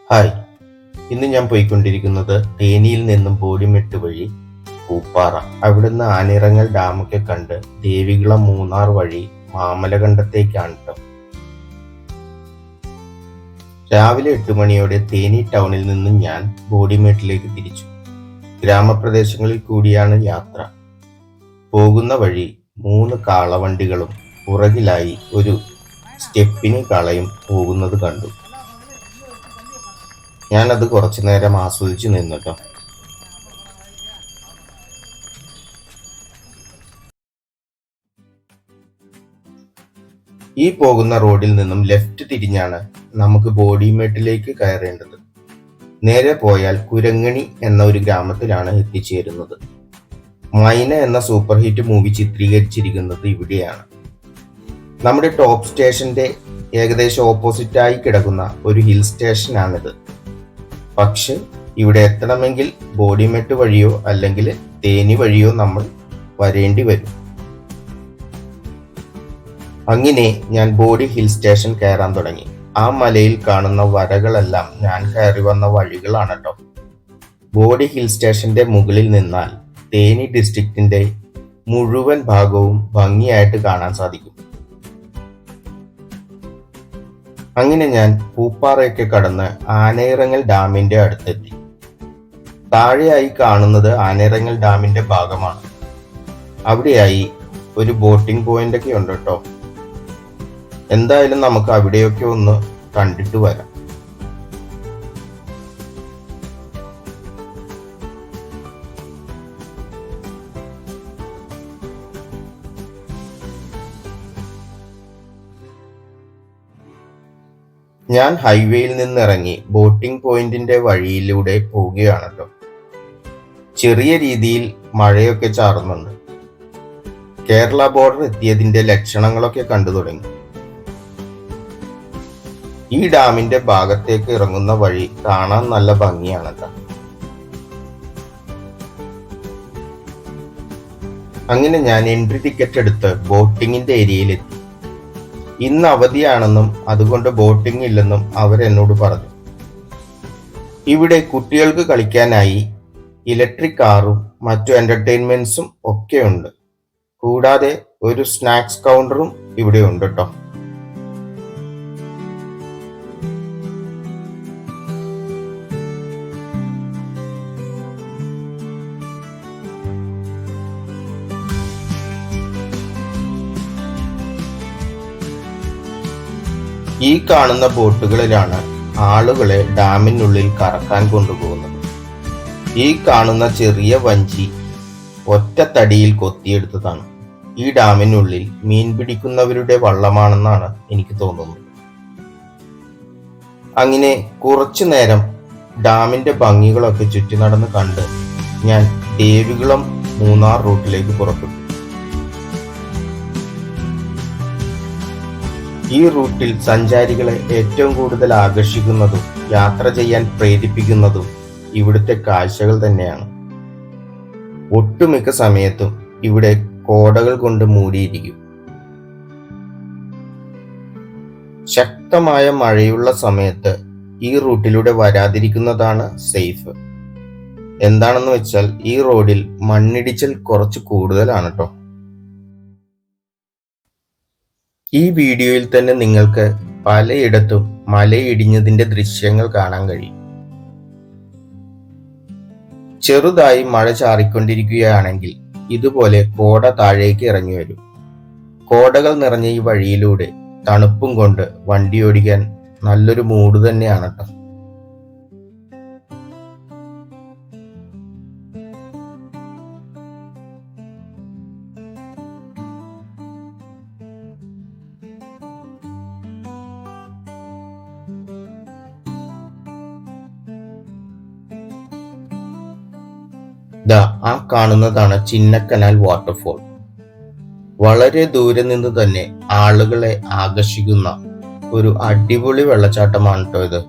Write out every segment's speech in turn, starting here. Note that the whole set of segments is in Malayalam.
ഹായ്, ഇന്ന് ഞാൻ പോയിക്കൊണ്ടിരിക്കുന്നത് തേനിയിൽ നിന്നും ബോഡിമെട്ട് വഴി പൂപ്പാറ, അവിടുന്ന് ആനിറങ്ങൽ ഡാമൊക്കെ കണ്ട് ദേവികുളം മൂന്നാർ വഴി മാമലകണ്ടത്തേക്കാണ് കേട്ടോ. രാവിലെ 8 മണിയോടെ തേനി ടൗണിൽ നിന്നും ഞാൻ ബോഡിമെട്ടിലേക്ക് തിരിച്ചു. ഗ്രാമപ്രദേശങ്ങളിൽ കൂടിയാണ് യാത്ര. പോകുന്ന വഴി 3 കാളവണ്ടികളും പുറകിലായി ഒരു സ്റ്റെപ്പിനി കാളയും പോകുന്നത് കണ്ടു. ഞാനത് കുറച്ചു നേരം ആസ്വദിച്ചു നിന്നിട്ടോ. ഈ പോകുന്ന റോഡിൽ നിന്നും ലെഫ്റ്റ് തിരിഞ്ഞാണ് നമുക്ക് ബോഡിമെട്ടിലേക്ക് കയറേണ്ടത്. നേരെ പോയാൽ കുരങ്ങണി എന്ന ഒരു ഗ്രാമത്തിലാണ് എത്തിച്ചേരുന്നത്. മൈന എന്ന സൂപ്പർ ഹിറ്റ് മൂവി ചിത്രീകരിച്ചിരിക്കുന്നത് ഇവിടെയാണ്. നമ്മുടെ ടോപ്പ് സ്റ്റേഷന്റെ ഏകദേശം ഓപ്പോസിറ്റായി കിടക്കുന്ന ഒരു ഹിൽ സ്റ്റേഷനാണിത്. പക്ഷെ ഇവിടെ എത്തണമെങ്കിൽ ബോഡിമെട്ട് വഴിയോ അല്ലെങ്കിൽ തേനി വഴിയോ നമ്മൾ വരേണ്ടി വരും. അങ്ങനെ ഞാൻ ബോഡി ഹിൽ സ്റ്റേഷൻ കയറാൻ തുടങ്ങി. ആ മലയിൽ കാണുന്ന വരകളെല്ലാം ഞാൻ കയറി വന്ന വഴികളാണ് കേട്ടോ. ബോഡി ഹിൽ സ്റ്റേഷന്റെ മുകളിൽ നിന്നാൽ തേനി ഡിസ്ട്രിക്റ്റിന്റെ മുഴുവൻ ഭാഗവും ഭംഗിയായിട്ട് കാണാൻ സാധിക്കും. അങ്ങനെ ഞാൻ പൂപ്പാറയൊക്കെ കടന്ന് ആനയിറങ്ങൽ ഡാമിന്റെ അടുത്തെത്തി. താഴെയായി കാണുന്നത് ആനയിറങ്ങൽ ഡാമിന്റെ ഭാഗമാണ്. അവിടെയായി ഒരു ബോട്ടിംഗ് പോയിന്റ് ഒക്കെ ഉണ്ട് കേട്ടോ. എന്തായാലും നമുക്ക് അവിടെയൊക്കെ ഒന്ന് കണ്ടിട്ട് വരാം. ഞാൻ ഹൈവേയിൽ നിന്നിറങ്ങി ബോട്ടിംഗ് പോയിന്റിന്റെ വഴിയിലൂടെ പോവുകയാണ് കേട്ടോ. ചെറിയ രീതിയിൽ മഴയൊക്കെ ചാറുന്നുണ്ട്. കേരള ബോർഡർ എത്തിയതിന്റെ ലക്ഷണങ്ങളൊക്കെ കണ്ടു തുടങ്ങി. ഈ ഡാമിന്റെ ഭാഗത്തേക്ക് ഇറങ്ങുന്ന വഴി കാണാൻ നല്ല ഭംഗിയാണ് കേട്ടോ. അങ്ങനെ ഞാൻ എൻട്രി ടിക്കറ്റ് എടുത്ത് ബോട്ടിങ്ങിന്റെ ഏരിയയിലെത്തി. ഇന്ന് അവധിയാണെന്നും അതുകൊണ്ട് ബോട്ടിംഗ് ഇല്ലെന്നും അവരെന്നോട് പറഞ്ഞു. ഇവിടെ കുട്ടികൾക്ക് കളിക്കാനായി ഇലക്ട്രിക് കാറും മറ്റു എന്റർടൈൻമെന്റ്സും ഒക്കെ ഉണ്ട്. കൂടാതെ ഒരു സ്നാക്സ് കൗണ്ടറും ഇവിടെ ഉണ്ട് കേട്ടോ. ഈ കാണുന്ന ബോട്ടുകളിലാണ് ആളുകളെ ഡാമിനുള്ളിൽ കറക്കാൻ കൊണ്ടുപോകുന്നത്. ഈ കാണുന്ന ചെറിയ വഞ്ചി ഒറ്റത്തടിയിൽ കൊത്തിയെടുത്തതാണ്. ഈ ഡാമിനുള്ളിൽ മീൻ പിടിക്കുന്നവരുടെ വള്ളമാണെന്നാണ് എനിക്ക് തോന്നുന്നത്. അങ്ങനെ കുറച്ചു നേരം ഡാമിന്റെ ഭംഗികളൊക്കെ ചുറ്റി നടന്ന് കണ്ട് ഞാൻ ദേവികുളം മൂന്നാർ റൂട്ടിലേക്ക് പുറപ്പെട്ടു. ഈ റൂട്ടിൽ സഞ്ചാരികളെ ഏറ്റവും കൂടുതൽ ആകർഷിക്കുന്നതും യാത്ര ചെയ്യാൻ പ്രേരിപ്പിക്കുന്നതും ഇവിടുത്തെ കാഴ്ചകൾ തന്നെയാണ്. ഒട്ടുമിക്ക സമയത്തും ഇവിടെ കോടകൾ കൊണ്ട് മൂടിയിരിക്കും. ശക്തമായ മഴയുള്ള സമയത്ത് ഈ റൂട്ടിലൂടെ വരാതിരിക്കുന്നതാണ് സേഫ്. എന്താണെന്ന് വെച്ചാൽ ഈ റോഡിൽ മണ്ണിടിച്ചിൽ കുറച്ച് കൂടുതലാണ് കേട്ടോ. ഈ വീഡിയോയിൽ തന്നെ നിങ്ങൾക്ക് പലയിടത്തും മലയിടിഞ്ഞതിന്റെ ദൃശ്യങ്ങൾ കാണാൻ കഴിയും. ചെറുതായി മഴ ചാറിക്കൊണ്ടിരിക്കുകയാണെങ്കിൽ ഇതുപോലെ കോട താഴേക്ക് ഇറങ്ങി വരും. കോടകൾ നിറഞ്ഞ ഈ വഴിയിലൂടെ തണുപ്പും കൊണ്ട് വണ്ടി ഓടിക്കാൻ നല്ലൊരു മൂഡ് തന്നെയാണ് കേട്ടോ. ആ കാണുന്നതാണ് ചിന്നക്കനാൽ വാട്ടർഫോൾ. വളരെ ദൂരെ നിന്ന് തന്നെ ആളുകളെ ആകർഷിക്കുന്ന ഒരു അടിപൊളി വെള്ളച്ചാട്ടമാണ് കേട്ടോ ഇത്.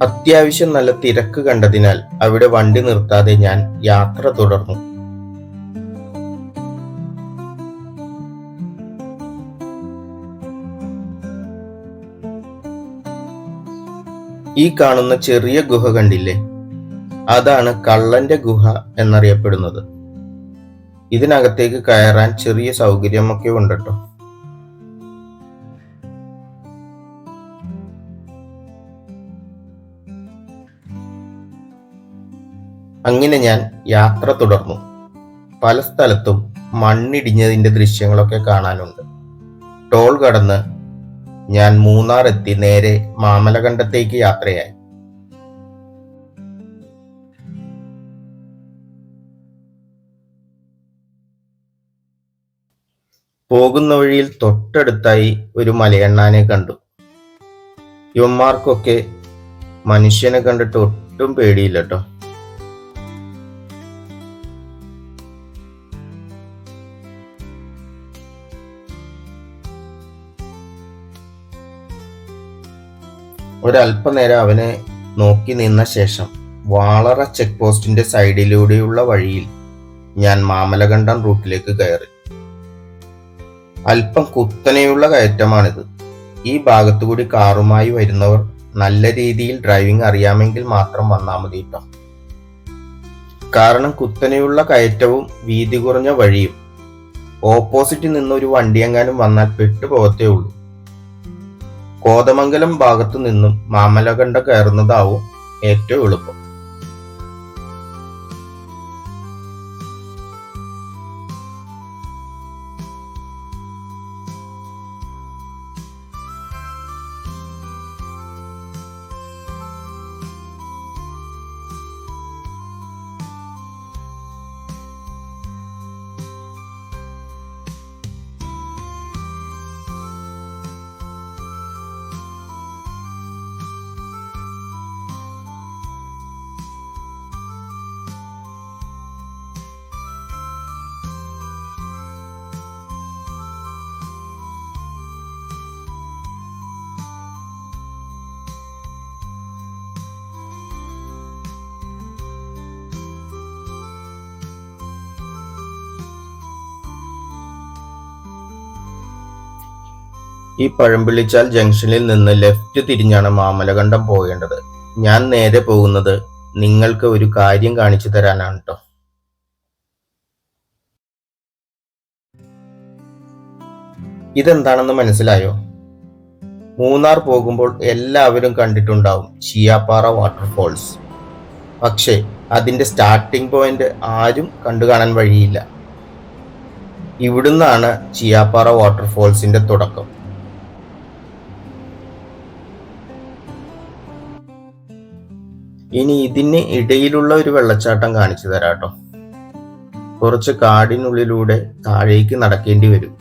അത്യാവശ്യം നല്ല തിരക്ക് കണ്ടതിനാൽ അവിടെ വണ്ടി നിർത്താതെ ഞാൻ യാത്ര തുടർന്നു. ഈ കാണുന്ന ചെറിയ ഗുഹ കണ്ടില്ലേ, അതാണ് കള്ളന്റെ ഗുഹ എന്നറിയപ്പെടുന്നത്. ഇതിനകത്തേക്ക് കയറാൻ ചെറിയ സൗകര്യമൊക്കെ ഉണ്ട് കേട്ടോ. അങ്ങനെ ഞാൻ യാത്ര തുടർന്നു. പല സ്ഥലത്തും മണ്ണിടിഞ്ഞതിന്റെ ദൃശ്യങ്ങളൊക്കെ കാണാനുണ്ട്. ടോൾ കടന്ന് ഞാൻ മൂന്നാർ എത്തി നേരെ മാമലകണ്ടത്തേക്ക് യാത്രയായി. പോകുന്ന വഴിയിൽ തൊട്ടടുത്തായി ഒരു മലയണ്ണാനെ കണ്ടു. യുവന്മാർക്കൊക്കെ മനുഷ്യനെ കണ്ടിട്ട് ഒട്ടും പേടിയില്ല കേട്ടോ. ഒരല്പനേരം അവനെ നോക്കി നിന്ന ശേഷം വാളറ ചെക്ക് പോസ്റ്റിന്റെ സൈഡിലൂടെയുള്ള വഴിയിൽ ഞാൻ മാമലകണ്ടം റൂട്ടിലേക്ക് കയറി. അല്പം കുത്തനെയുള്ള കയറ്റമാണിത്. ഈ ഭാഗത്തുകൂടി കാറുമായി വരുന്നവർ നല്ല രീതിയിൽ ഡ്രൈവിംഗ് അറിയാമെങ്കിൽ മാത്രം വന്നാൽ മതി കേട്ടോ. കാരണം കുത്തനെയുള്ള കയറ്റവും വീതി കുറഞ്ഞ വഴിയും ഓപ്പോസിറ്റിൽ നിന്ന് ഒരു വണ്ടിയെങ്ങാനും വന്നാൽ പെട്ടുപോകത്തേ ഉള്ളൂ. കോതമംഗലം ഭാഗത്തു നിന്നും മാമലകണ്ടം കയറുന്നതാവും ഏറ്റവും എളുപ്പം. ഈ പഴമ്പിള്ളിച്ചാൽ ജംഗ്ഷനിൽ നിന്ന് ലെഫ്റ്റ് തിരിഞ്ഞാണ് മാമലകണ്ടം പോകേണ്ടത്. ഞാൻ നേരെ പോകുന്നത് നിങ്ങൾക്ക് ഒരു കാര്യം കാണിച്ചു തരാനാണ് കേട്ടോ. ഇതെന്താണെന്ന് മനസ്സിലായോ? മൂന്നാർ പോകുമ്പോൾ എല്ലാവരും കണ്ടിട്ടുണ്ടാവും ചീയാപ്പാറ വാട്ടർഫോൾസ്. പക്ഷേ അതിന്റെ സ്റ്റാർട്ടിംഗ് പോയിന്റ് ആരും കണ്ടു കാണാൻ വഴിയില്ല. ഇവിടുന്നാണ് ചീയാപ്പാറ വാട്ടർഫോൾസിന്റെ തുടക്കം. ഇനി ഇതിന് ഇടയിലുള്ള ഒരു വെള്ളച്ചാട്ടം കാണിച്ചു തരാട്ടോ. കുറച്ച് കാടിനുള്ളിലൂടെ താഴേക്ക് നടക്കേണ്ടി വരും.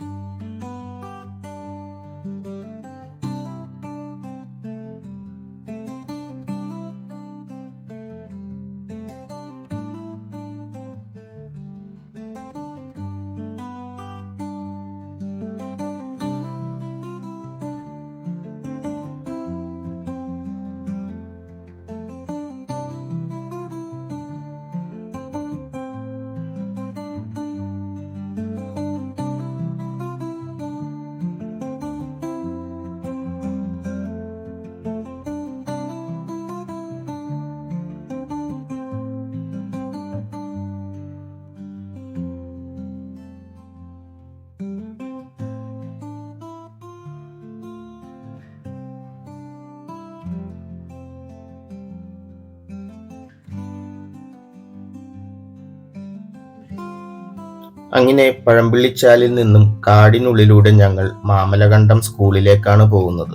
അങ്ങനെ പഴമ്പിള്ളിച്ചാലിൽ നിന്നും കാടിനുള്ളിലൂടെ ഞങ്ങൾ മാമലകണ്ടം സ്കൂളിലേക്കാണ് പോകുന്നത്.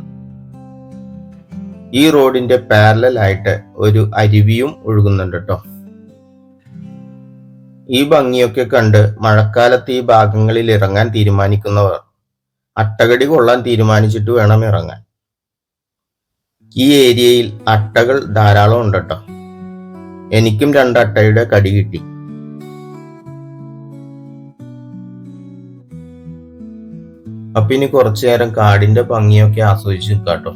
ഈ റോഡിന്റെ പാരലൽ ആയിട്ട് ഒരു അരുവിയും ഒഴുകുന്നുണ്ട് കേട്ടോ. ഈ ഭംഗിയൊക്കെ കണ്ട് മഴക്കാലത്ത് ഈ ഭാഗങ്ങളിൽ ഇറങ്ങാൻ തീരുമാനിക്കുന്നവർ അട്ടകടി കൊള്ളാൻ തീരുമാനിച്ചിട്ട് വേണം ഇറങ്ങാൻ. ഈ ഏരിയയിൽ അട്ടകൾ ധാരാളം ഉണ്ട് കേട്ടോ. എനിക്കും 2 അട്ടയുടെ കടി കിട്ടി. അപ്പൊ ഇനി കുറച്ചു നേരം കാടിന്റെ ഭംഗിയൊക്കെ ആസ്വദിച്ച് നിൽക്കാട്ടോ.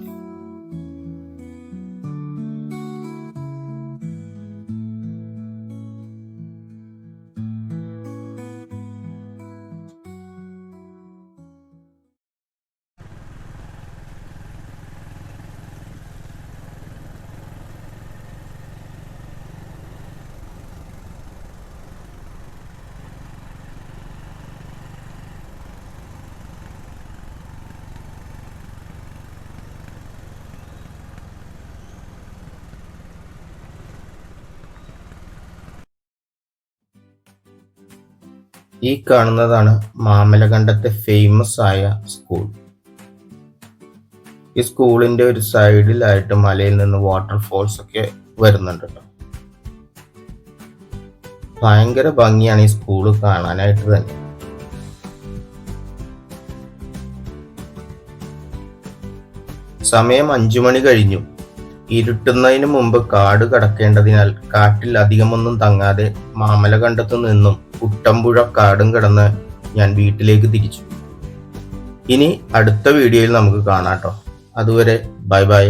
ഈ കാണുന്നതാണ് മാമലകണ്ടത്തെ ഫേമസ് ആയ സ്കൂൾ. ഈ സ്കൂളിന്റെ ഒരു സൈഡിലായിട്ട് മലയിൽ നിന്ന് വാട്ടർഫോൾസ് ഒക്കെ വരുന്നുണ്ട് കേട്ടോ. ഭയങ്കര ഭംഗിയാണ് ഈ സ്കൂള് കാണാനായിട്ട് തന്നെ. സമയം 5 മണി കഴിഞ്ഞു. ഇരുട്ടുന്നതിന് മുമ്പ് കാട് കടക്കേണ്ടതിനാൽ കാട്ടിൽ അധികമൊന്നും തങ്ങാതെ മാമലകണ്ടത്തു നിന്നും കുട്ടമ്പുഴ കാടും കടന്ന് ഞാൻ വീട്ടിലേക്ക് തിരിച്ചു. ഇനി അടുത്ത വീഡിയോയിൽ നമുക്ക് കാണാം കേട്ടോ. അതുവരെ ബൈ ബൈ.